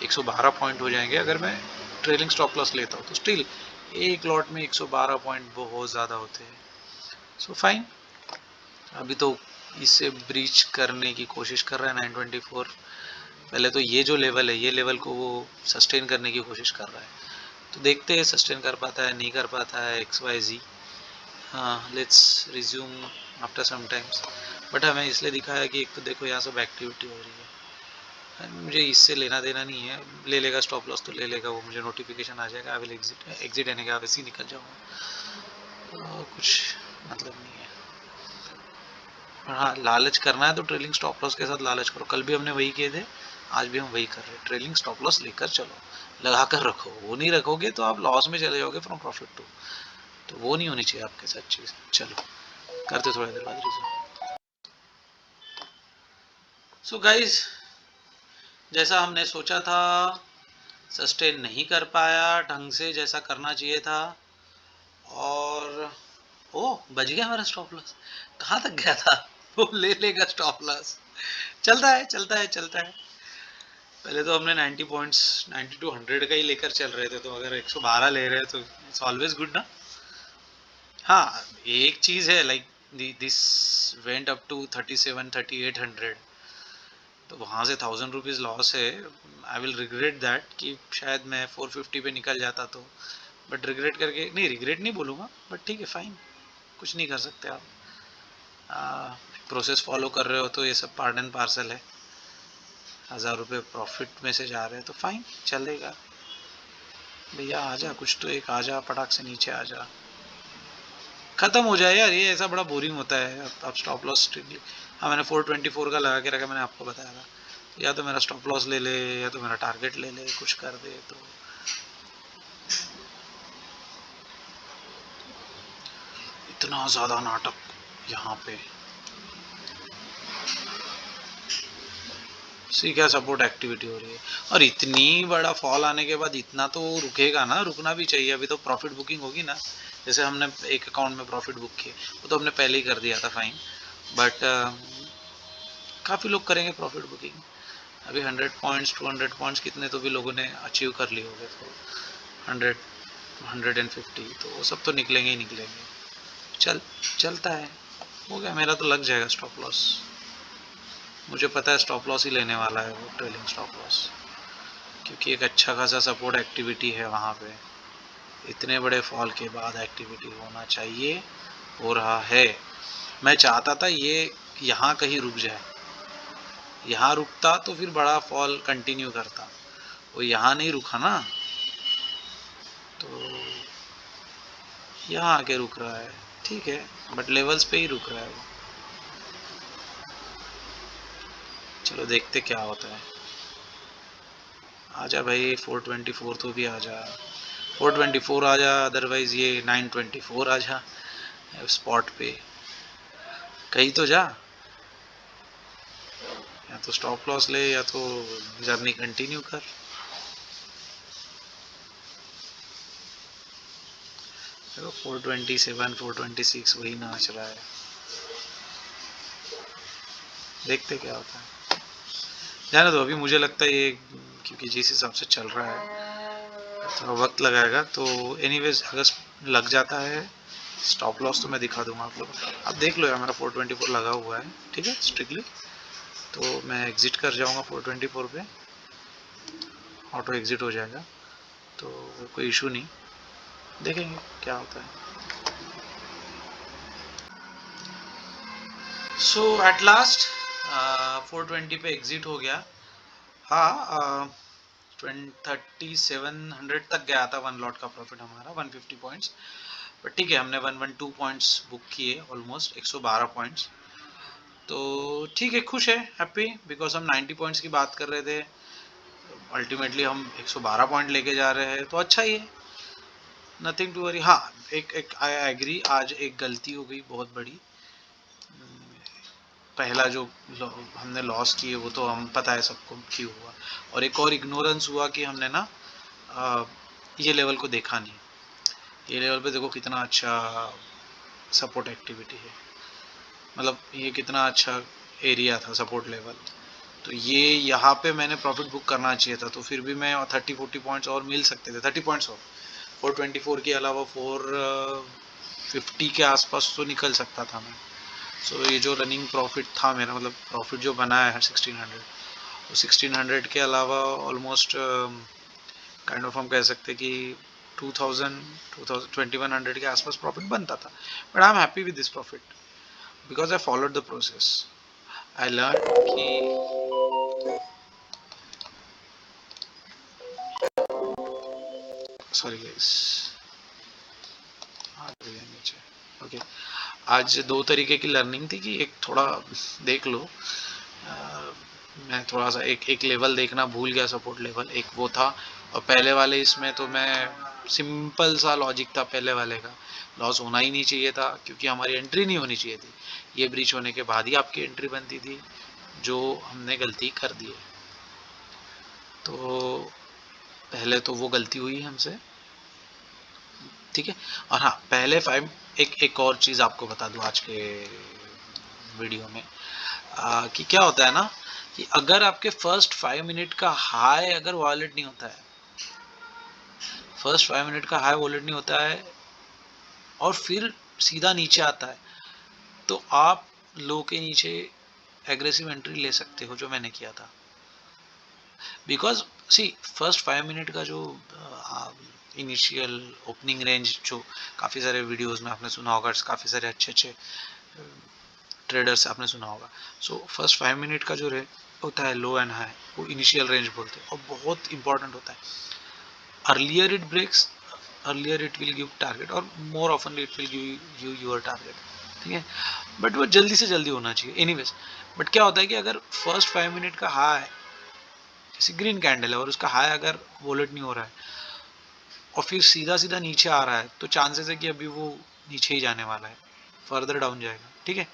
112 पॉइंट हो जाएंगे अगर मैं ट्रेलिंग स्टॉप लॉस लेता हूँ, तो स्टिल एक लॉट में 112 पॉइंट बहुत ज़्यादा होते हैं। सो फाइन, अभी तो इससे ब्रीच करने की कोशिश कर रहा है 924। पहले तो ये जो लेवल है, ये लेवल को वो सस्टेन करने की कोशिश कर रहा है, तो देखते हैं सस्टेन कर पाता है नहीं कर पाता है, XYZ। हाँ, let's resume after some times. But हमें इसलिए दिखाया कि एक तो देखो यहाँ सब एक्टिविटी हो रही है, मुझे इससे लेना देना नहीं है, ले लेगा स्टॉप लॉस तो ले लेगा, वो मुझे नोटिफिकेशन आ जाएगा, आई विल एग्जिट, एग्जिट आने का वैसे ही निकल जाऊँगा, कुछ मतलब नहीं है। हाँ, लालच करना है तो ट्रेलिंग स्टॉप लॉस के साथ लालच करो, कल भी हमने वही किए थे, आज भी हम वही कर रहे हैं, ट्रेलिंग स्टॉप लॉस लेकर चलो, लगा कर रखो, वो नहीं रखोगे तो आप लॉस में चले जाओगे फ्रॉम प्रॉफिट टू, तो वो नहीं होनी चाहिए आपके साथ चीज़। चलो करते थोड़ी देर बाद रिज्यूम। सो गाइज, जैसा हमने सोचा था सस्टेन नहीं कर पाया ढंग से जैसा करना चाहिए था, और ओ बच गया हमारा स्टॉप लॉस, कहाँ तक गया था, वो ले लेगा स्टॉप लॉस, चलता है चलता है चलता है। पहले तो हमने 90 पॉइंट्स 90 टू 100 का ही लेकर चल रहे थे, तो अगर 112 ले रहे हैं तो इट्स ऑलवेज गुड ना। हाँ, एक चीज है like this went up to 37 3800, तो वहां से 1000 रुपीज लॉस है। आई विल रिग्रेट दैट कि शायद मैं 450 पे निकल जाता तो, बट रिग्रेट करके नहीं, रिग्रेट नहीं बोलूँगा, बट ठीक है फाइन, कुछ नहीं कर सकते आप। प्रोसेस फॉलो कर रहे हो तो ये सब पार्ट एंड पार्सल है। 1000 रुपये प्रॉफिट में से जा रहे हैं तो फाइन, चलेगा। भैया आ जा, कुछ तो एक आ जा, पटाख से नीचे आ जा, खत्म हो जाए यार, ये ऐसा बड़ा बोरिंग होता है। अब स्टॉप लॉस स्ट्रिक्टली, हाँ मैंने 424 का लगा के रखा, मैंने आपको बताया था। या तो मेरा स्टॉप लॉस ले ले, या तो मेरा टारगेट ले ले, कुछ कर दे तो। इतना ज़्यादा नाटक यहाँ पे, सी क्या सपोर्ट एक्टिविटी हो रही है, और इतनी बड़ा फॉल आने के बाद इतना तो रुकेगा ना, रुकना भी चाहिए। अभी तो प्रॉफिट बुकिंग होगी ना, जैसे हमने एक अकाउंट में प्रॉफिट बुक किए, वो तो हमने पहले ही कर दिया था फाइन, बट काफ़ी लोग करेंगे प्रॉफिट बुकिंग। अभी 100 पॉइंट्स 200 पॉइंट्स कितने तो भी लोगों ने अचीव कर लिए होंगे, तो 100 150, तो वो सब तो निकलेंगे ही निकलेंगे। चलता है, हो गया मेरा तो, लग जाएगा स्टॉप लॉस। मुझे पता है स्टॉप लॉस ही लेने वाला है, वो ट्रेलिंग स्टॉप लॉस, क्योंकि एक अच्छा खासा सपोर्ट एक्टिविटी है वहाँ पे। इतने बड़े फॉल के बाद एक्टिविटी होना चाहिए, हो रहा है। मैं चाहता था ये यहाँ कहीं रुक जाए, यहाँ रुकता तो फिर बड़ा फॉल कंटिन्यू करता, वो यहाँ नहीं रुका ना, तो यहाँ आके रुक रहा है, ठीक है, बट लेवल्स पे ही रुक रहा है वो। चलो देखते क्या होता है। आजा भाई 424 तो भी आजा, 424 आजा, अदरवाइज ये 924 आजा स्पॉट पे, कहीं तो जा। या तो स्टॉप लॉस ले, या तो जर्नी कंटिन्यू कर। देखो 427 426 वही नाच रहा है, देखते क्या होता है। जाने दो, अभी मुझे लगता है ये, क्योंकि जिस हिसाब से चल रहा है थोड़ा वक्त लगाएगा, तो एनीवेज अगर लग जाता है स्टॉप लॉस तो मैं दिखा दूंगा आप लोगों को। आप देख लो यार, मेरा 424 लगा हुआ है, ठीक है स्ट्रिक्टली, तो मैं एग्जिट कर जाऊंगा 424 पे, ऑटो एग्जिट हो जाएगा, तो कोई इशू नहीं, देखेंगे क्या होता है। सो एट लास्ट 420 पे एग्जिट हो गया। हाँ, 3700 तक गया था वन लॉट का प्रॉफिट हमारा, 150 पॉइंट्स, बट ठीक है, हमने 112 पॉइंट्स बुक किए, ऑलमोस्ट 112 पॉइंट्स, तो ठीक है, खुश है, हैप्पी, बिकॉज हम 90 पॉइंट्स की बात कर रहे थे, अल्टीमेटली हम 112 पॉइंट लेके जा रहे हैं, तो अच्छा ही है, नथिंग टू वरी। हाँ, एक एक आई एग्री, आज एक गलती हो गई बहुत बड़ी। पहला जो हमने लॉस किए वो तो हम पता है सबको क्यों हुआ, और एक और इग्नोरेंस हुआ कि हमने ना ये लेवल को देखा नहीं। ये लेवल पे देखो कितना अच्छा सपोर्ट एक्टिविटी है, मतलब ये कितना अच्छा एरिया था सपोर्ट लेवल, तो ये यहाँ पे मैंने प्रॉफिट बुक करना चाहिए था, तो फिर भी मैं 30-40 पॉइंट्स और मिल सकते थे, 30 पॉइंट्स और 424 के अलावा 450 के आसपास तो निकल सकता था मैं। सो ये जो रनिंग प्रॉफिट था मेरा, मतलब प्रॉफिट जो बना है 1600, तो 1600 के अलावा ऑलमोस्ट काइंड ऑफ हम कह सकते कि 2100 के आसपास प्रॉफिट बनता था, but I am happy with this profit because I followed the process. I learn कि, सॉरी गाइस, ओके, आज दो तरीके की लर्निंग थी कि एक थोड़ा देख लो, मैं थोड़ा सा एक लेवल देखना भूल गया, सपोर्ट लेवल एक वो था, और पहले वाले इसमें तो मैं सिंपल सा लॉजिक था, पहले वाले का लॉस होना ही नहीं चाहिए था, क्योंकि हमारी एंट्री नहीं होनी चाहिए थी, ये ब्रीच होने के बाद ही आपकी एंट्री बनती थी, जो हमने गलती कर दी है, तो पहले तो वो गलती हुई हमसे, ठीक है। और हाँ, पहले 5, एक और चीज़ आपको बता दूँ आज के वीडियो में, कि क्या होता है ना कि अगर आपके फर्स्ट 5 मिनट का हाई अगर वॉलेट नहीं होता है, फर्स्ट 5 मिनट का हाई वॉलेट नहीं होता है और फिर सीधा नीचे आता है, तो आप लो के नीचे एग्रेसिव एंट्री ले सकते हो, जो मैंने किया था। बिकॉज सी फर्स्ट 5 मिनट का जो इनिशियल ओपनिंग रेंज, जो काफ़ी सारे वीडियोस में आपने सुना होगा, काफ़ी सारे अच्छे अच्छे ट्रेडर्स आपने सुना होगा। सो फर्स्ट 5 मिनट का जो रेट होता है लो एंड हाई, वो इनिशियल रेंज बोलते हैं और बहुत इंपॉर्टेंट होता है। Earlier it breaks, earlier it will give target और more oftenly it will give you your target, ठीक है। बट वो जल्दी से जल्दी होना चाहिए एनीवेज। बट क्या होता है कि अगर फर्स्ट 5 मिनट का हाई, जैसे ग्रीन कैंडल है और उसका हाई अगर वॉलेट नहीं हो रहा है और फिर सीधा सीधा नीचे आ रहा है, तो चांसेस है कि अभी वो नीचे ही जाने वाला है, फर्दर डाउन जाएगा, ठीक है।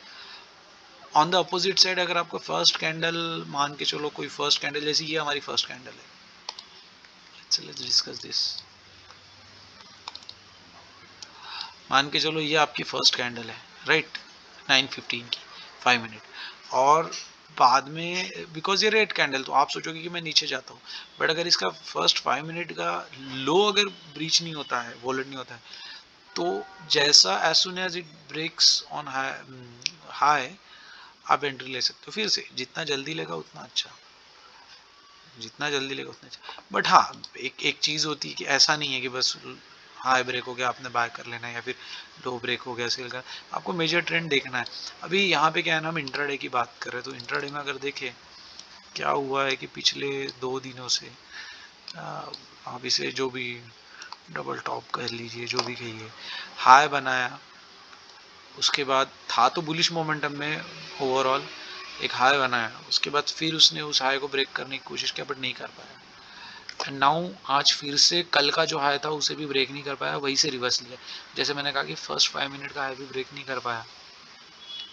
ऑन द अपोजिट साइड अगर आपको फर्स्ट कैंडल, मान के चलो कोई फर्स्ट कैंडल, जैसे ये हमारी फर्स्ट कैंडल है, लेट्स डिस्कस दिस, मान के चलो ये आपकी फर्स्ट कैंडल है, राइट, 9:15 की 5 मिनट, और बाद में बिकॉज ये रेड कैंडल, तो आप सोचोगे कि मैं नीचे जाता हूँ, बट अगर इसका फर्स्ट 5 मिनट का लो अगर ब्रीच नहीं होता है, वॉलेट नहीं होता है, तो जैसा as soon as it breaks on high, आप एंट्री ले सकते हो। फिर से जितना जल्दी लेगा उतना अच्छा, जितना जल्दी लेगा उतना अच्छा। बट हाँ, एक चीज़ होती है कि ऐसा नहीं है कि बस हाई ब्रेक हो गया आपने बाय कर लेना है, या फिर लो ब्रेक हो गया सेल कर, आपको मेजर ट्रेंड देखना है। अभी यहाँ पे क्या है ना, हम इंट्राडे की बात कर रहे हैं, तो इंट्राडे में अगर देखें क्या हुआ है कि पिछले 2 दिनों से आप इसे जो भी डबल टॉप कर लीजिए, जो भी कहिए, हाई बनाया, उसके बाद था तो बुलिश मोमेंटम में ओवरऑल, एक हाई बनाया, उसके बाद फिर उसने उस हाई को ब्रेक करने की कोशिश किया बट नहीं कर पाया, एंड नाउ आज फिर से कल का जो हाई था उसे भी ब्रेक नहीं कर पाया, वहीं से रिवर्स लिया। जैसे मैंने कहा कि फर्स्ट 5 मिनट का हाई भी ब्रेक नहीं कर पाया,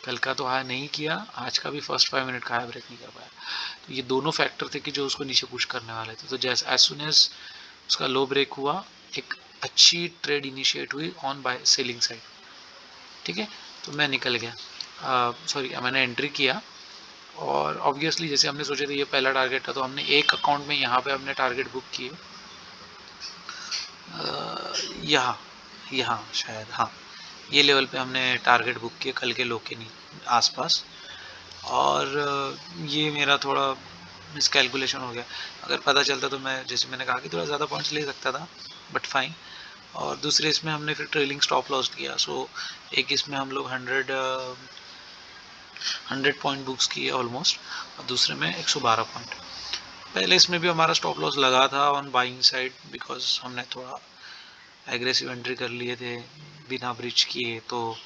कल का तो हाई नहीं किया, आज का भी फर्स्ट 5 मिनट का हाई ब्रेक नहीं कर पाया, तो ये दोनों फैक्टर थे कि जो उसको नीचे पुश करने वाले थे। तो जैसे एज सुन एज उसका लो ब्रेक हुआ, एक अच्छी ट्रेड इनिशिएट हुई ऑन बाय सेलिंग साइड, ठीक है, तो मैं निकल गया, सॉरी मैंने एंट्री किया, और ऑब्वियसली जैसे हमने सोचे थे ये पहला टारगेट था, तो हमने एक अकाउंट में यहाँ पे हमने टारगेट बुक किए, यहाँ यहाँ शायद, हाँ, ये लेवल पे हमने टारगेट बुक किए कल के लो के आसपास, और ये मेरा थोड़ा मिसकैलकुलेशन हो गया। अगर पता चलता तो मैं, जैसे मैंने कहा कि थोड़ा ज़्यादा पॉइंट्स ले सकता था, बट फाइन। और दूसरे इसमें हमने फिर ट्रेलिंग स्टॉप लॉस किया, सो एक इसमें हम लोग 100 पॉइंट बुक्स किए ऑलमोस्ट, और दूसरे में 112 पॉइंट। पहले इसमें भी हमारा स्टॉप लॉस लगा था ऑन बाइंग साइड, बिकॉज हमने थोड़ा एग्रेसिव एंट्री कर लिए थे बिना ब्रिज किए, तो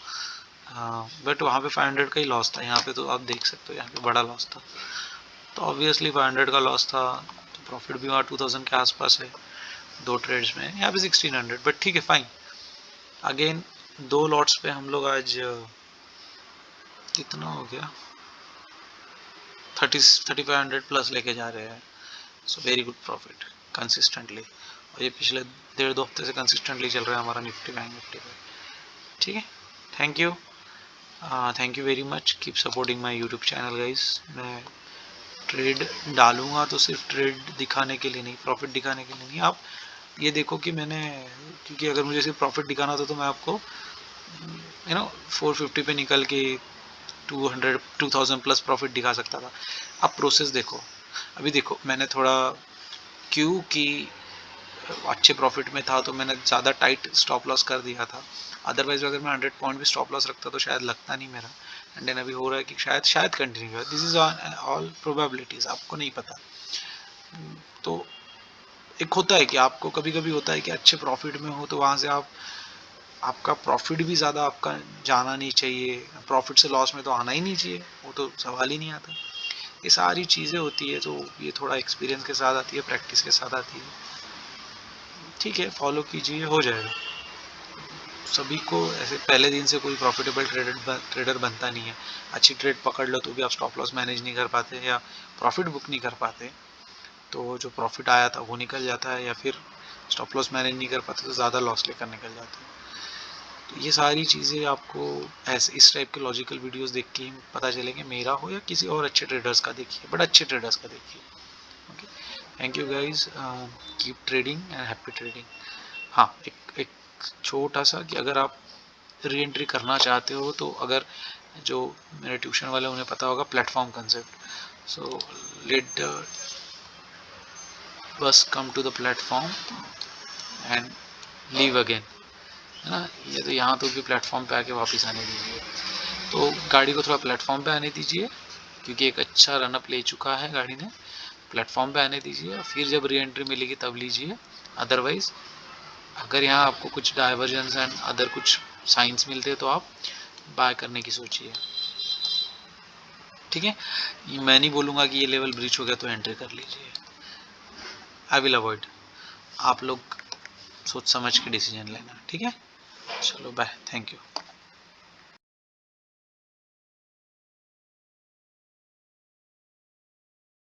बट वहाँ पे 500 का ही लॉस था, यहाँ पे तो आप देख सकते हो यहाँ पे बड़ा लॉस था, तो ऑब्वियसली 500 का लॉस था, तो प्रॉफिट भी वहाँ 2000 के आसपास है, 2 ट्रेड्स में, यहाँ पे 1600, बट ठीक है फाइन। अगेन 2 लॉट्स पे हम लोग आज कितना हो गया, 3500 प्लस लेके जा रहे हैं, so very good profit consistently, और ये पिछले 1.5-2 हफ्ते से कंसिस्टेंटली चल रहा है हमारा निफ्टी बैंक निफ्टी पे, ठीक है। Thank you very much, keep supporting my YouTube channel guys. मैं ट्रेड डालूंगा तो सिर्फ ट्रेड दिखाने के लिए नहीं, प्रॉफिट दिखाने के लिए नहीं। आप ये देखो कि मैंने, क्योंकि अगर मुझे सिर्फ प्रॉफिट दिखाना होता तो मैं आपको 450 पे निकल के 2000 प्लस प्रॉफिट दिखा सकता था। आप प्रोसेस देखो, अभी देखो मैंने थोड़ा, क्योंकि अच्छे प्रॉफिट में था तो मैंने ज़्यादा टाइट स्टॉप लॉस कर दिया था, अदरवाइज अगर मैं 100 पॉइंट भी स्टॉप लॉस रखता तो शायद लगता नहीं मेरा, एंड देन अभी हो रहा है कि शायद कंटिन्यू है, दिस इज ऑल प्रोबेबिलिटीज, आपको नहीं पता। तो एक होता है कि आपको कभी कभी होता है कि अच्छे प्रॉफिट में हो तो वहाँ से आपका प्रॉफिट भी ज़्यादा आपका जाना नहीं चाहिए, प्रॉफिट से लॉस में तो आना ही नहीं चाहिए, वो तो सवाल ही नहीं आता। ये सारी चीज़ें होती है, तो ये थोड़ा एक्सपीरियंस के साथ आती है, प्रैक्टिस के साथ आती है, ठीक है, फॉलो कीजिए, हो जाएगा। सभी को ऐसे पहले दिन से कोई प्रॉफिटेबल ट्रेडर बनता नहीं है, अच्छी ट्रेड पकड़ लो तो भी आप स्टॉप लॉस मैनेज नहीं कर पाते या प्रॉफिट बुक नहीं कर पाते, तो जो प्रॉफिट आया था वो निकल जाता है, या फिर स्टॉप लॉस मैनेज नहीं कर पाते तो ज़्यादा लॉस लेकर निकल जाते हैं। तो ये सारी चीज़ें आपको ऐसे इस टाइप के लॉजिकल वीडियोस देख के ही पता चलेंगे, मेरा हो या किसी और अच्छे ट्रेडर्स का देखिए, बट अच्छे ट्रेडर्स का देखिए। Okay, thank you guys, keep trading and happy trading. हाँ, एक छोटा सा कि अगर आप री एंट्री करना चाहते हो तो अगर जो मेरे ट्यूशन वाले उन्हें पता होगा platform concept, so let bus come to the platform and leave again, है ना। ये तो यहाँ तो भी प्लेटफॉर्म पे आके वापस आने दीजिए, तो गाड़ी को थोड़ा प्लेटफॉर्म पे आने दीजिए, क्योंकि एक अच्छा रनअप ले चुका है गाड़ी ने, प्लेटफॉर्म पे आने दीजिए, फिर जब री एंट्री मिलेगी तब लीजिए। अदरवाइज अगर यहाँ आपको कुछ डाइवर्जेंस एंड अदर कुछ साइंस मिलते हैं तो आप बाय करने की सोचिए, ठीक है। मैं नहीं बोलूँगा कि ये लेवल ब्रीच हो गया तो एंट्री कर लीजिए, आई विल अवॉइड। आप लोग सोच समझ के डिसीजन लेना, ठीक है। चलो बाय, थैंक यू।